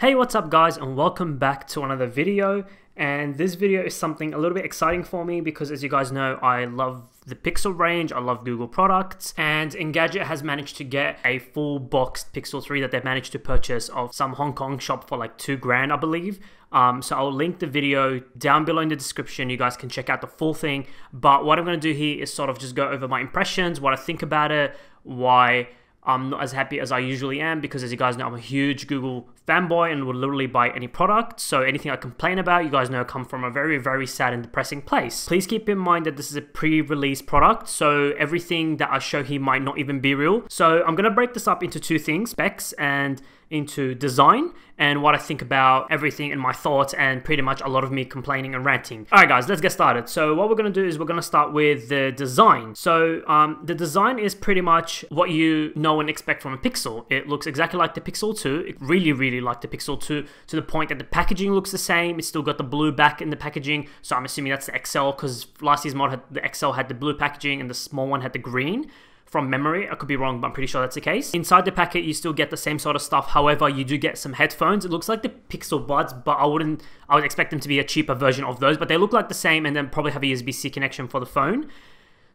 Hey, what's up guys, and welcome back to another video. And this video is something a little bit exciting for me because, as you guys know, I love the Pixel range, I love Google products, and Engadget has managed to get a full boxed Pixel 3 that they managed to purchase of some Hong Kong shop for like $2,000, I believe. So I'll link the video down below in the description. You guys can check out the full thing. But what I'm going to do here is sort of just go over my impressions, what I think about it, why I'm not as happy as I usually am, because as you guys know, I'm a huge Google fanboy and will literally buy any product. So anything I complain about, you guys know, come from a very, very sad and depressing place. Please keep in mind that this is a pre-release product, so everything that I show here might not even be real. So I'm going to break this up into two things, specs and into design, and what I think about everything and my thoughts, and pretty much a lot of me complaining and ranting. Alright guys, let's get started. So what we're going to do is we're going to start with the design. So the design is pretty much what you know and expect from a Pixel. It looks exactly like the Pixel 2. It really like the Pixel 2, to the point that the packaging looks the same. It's still got the blue back in the packaging, so I'm assuming that's the XL, because last year's mod the XL had the blue packaging and the small one had the green. From memory, I could be wrong, but I'm pretty sure that's the case. Inside the packet, you still get the same sort of stuff. However, you do get some headphones. It looks like the Pixel Buds, but I would expect them to be a cheaper version of those, but they look like the same, and then probably have a USB-C connection for the phone.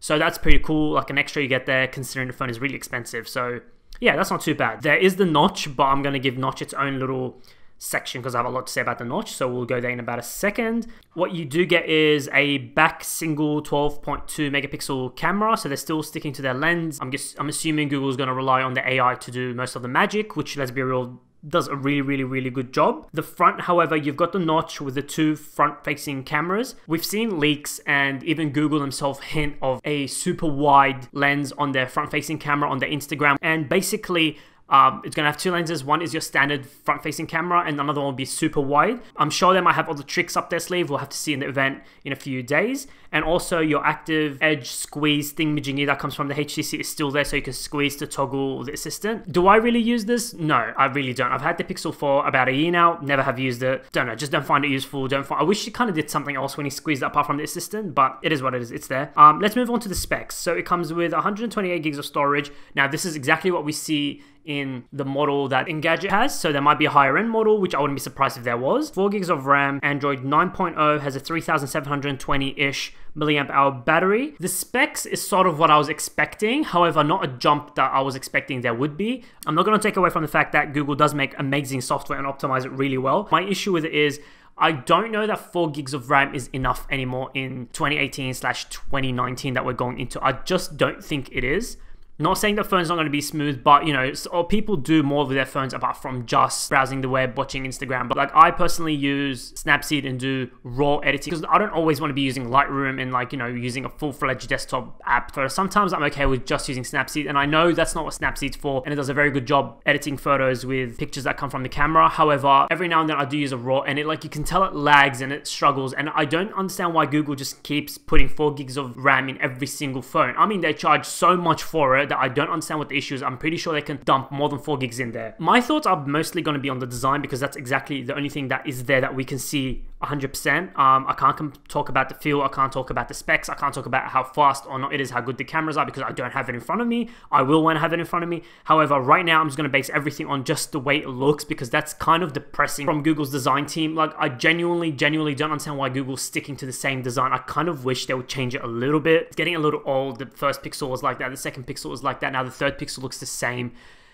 So that's pretty cool, like an extra you get there, considering the phone is really expensive. So yeah, that's not too bad. There is the notch, but I'm going to give notch its own little section because I have a lot to say about the notch, so we'll go there in about a second. What you do get is a back single 12.2 megapixel camera, so they're still sticking to their lens. I'm assuming Google's going to rely on the AI to do most of the magic, which, let's be real, does a really good job. The front, however, you've got the notch with the two front-facing cameras. We've seen leaks and even Google themselves hint of a super wide lens on their front-facing camera on their Instagram, and basically it's going to have two lenses. One is your standard front-facing camera, and another one will be super wide. I'm sure they might have all the tricks up their sleeve. We'll have to see in the event in a few days. And also your active edge squeeze thingamajiggy that comes from the HTC is still there, so you can squeeze to toggle the assistant. Do I really use this? No, I really don't. I've had the Pixel for about a year now, never have used it. Don't know, just don't find it useful. I wish it kind of did something else when you squeezed it apart from the assistant, but it is what it is, it's there. Let's move on to the specs. So it comes with 128 gigs of storage. Now this is exactly what we see in the model that Engadget has, so there might be a higher end model, which I wouldn't be surprised if there was. 4 gigs of RAM, Android 9.0, has a 3720-ish milliamp hour battery. The specs is sort of what I was expecting, however not a jump that I was expecting there would be. I'm not going to take away from the fact that Google does make amazing software and optimize it really well. My issue with it is I don't know that 4 gigs of RAM is enough anymore in 2018/2019 that we're going into. I just don't think it is. Not saying the phone's not going to be smooth, but you know, people do more with their phones apart from just browsing the web, watching Instagram. But like, I personally use Snapseed and do raw editing because I don't always want to be using Lightroom and, like, you know, using a full-fledged desktop app. So sometimes I'm okay with just using Snapseed, and I know that's not what Snapseed's for, and it does a very good job editing photos with pictures that come from the camera. However, every now and then I do use a raw, and it, like, you can tell it lags and it struggles, and I don't understand why Google just keeps putting 4 gigs of RAM in every single phone. I mean, they charge so much for it that I don't understand what the issue is. I'm pretty sure they can dump more than 4 gigs in there. My thoughts are mostly going to be on the design, because that's exactly the only thing that is there that we can see 100%. I can't talk about the feel, I can't talk about the specs, I can't talk about how fast or not it is, how good the cameras are, because I don't have it in front of me. I will when I have it in front of me. However, right now I'm just going to base everything on just the way it looks, because that's kind of depressing from Google's design team. Like, I genuinely don't understand why Google's sticking to the same design. I kind of wish they would change it a little bit. It's getting a little old. The first Pixel was like that, the second Pixel was like that, now the third Pixel looks the same.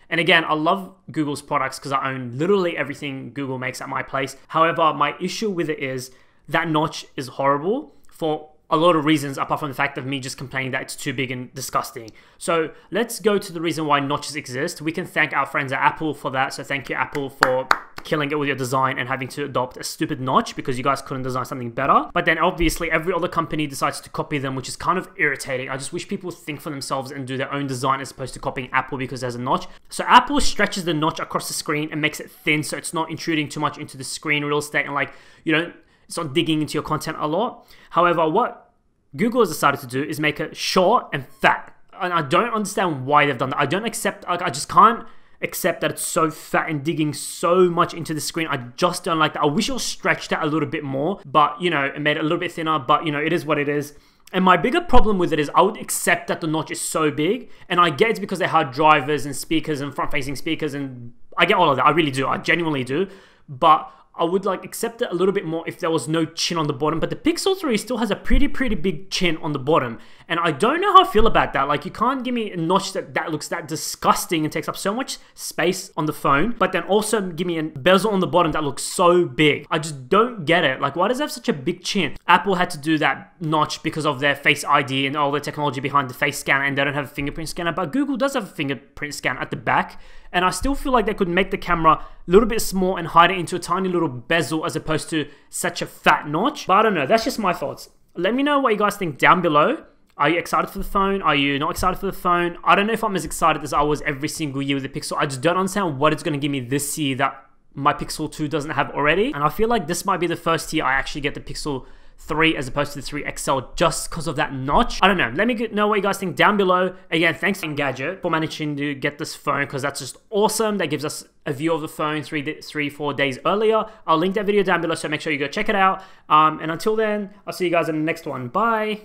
And again, I love Google's products because I own literally everything Google makes at my place. However, my issue with it is that notch is horrible for a lot of reasons, apart from the fact of me just complaining that it's too big and disgusting. So let's go to the reason why notches exist. We can thank our friends at Apple for that. So thank you, Apple, for killing it with your design and having to adopt a stupid notch because you guys couldn't design something better. But then obviously every other company decides to copy them, which is kind of irritating. I just wish people would think for themselves and do their own design as opposed to copying Apple because there's a notch. So Apple stretches the notch across the screen and makes it thin so it's not intruding too much into the screen real estate, and, like, it's not digging into your content a lot. However, what Google has decided to do is make it short and fat. And I don't understand why they've done that. I just can't accept that it's so fat and digging so much into the screen. I just don't like that. I wish it was stretched out a little bit more, but, you know, it made it a little bit thinner, but, you know, it is what it is. And my bigger problem with it is I would accept that the notch is so big, and I get it's because they had drivers and speakers and front-facing speakers, and I get all of that. I really do. I genuinely do. but I would like accept it a little bit more if there was no chin on the bottom. But the Pixel 3 still has a pretty big chin on the bottom, and I don't know how I feel about that. Like, you can't give me a notch that looks that disgusting and takes up so much space on the phone, but then also give me a bezel on the bottom that looks so big. I just don't get it. Like, why does it have such a big chin? Apple had to do that notch because of their Face ID and all the technology behind the face scanner, and they don't have a fingerprint scanner, but Google does have a fingerprint scanner at the back. And I still feel like they could make the camera a little bit small and hide it into a tiny little bezel as opposed to such a fat notch. But I don't know, that's just my thoughts. Let me know what you guys think down below. Are you excited for the phone? Are you not excited for the phone? I don't know if I'm as excited as I was every single year with the Pixel. I just don't understand what it's going to give me this year that my Pixel 2 doesn't have already. And I feel like this might be the first year I actually get the Pixel 3 as opposed to the 3 XL just because of that notch. I don't know. Let me know what you guys think down below. Again, thanks to Engadget for managing to get this phone, because that's just awesome. That gives us a view of the phone 4 days earlier. I'll link that video down below, so make sure you go check it out. And until then, I'll see you guys in the next one. Bye.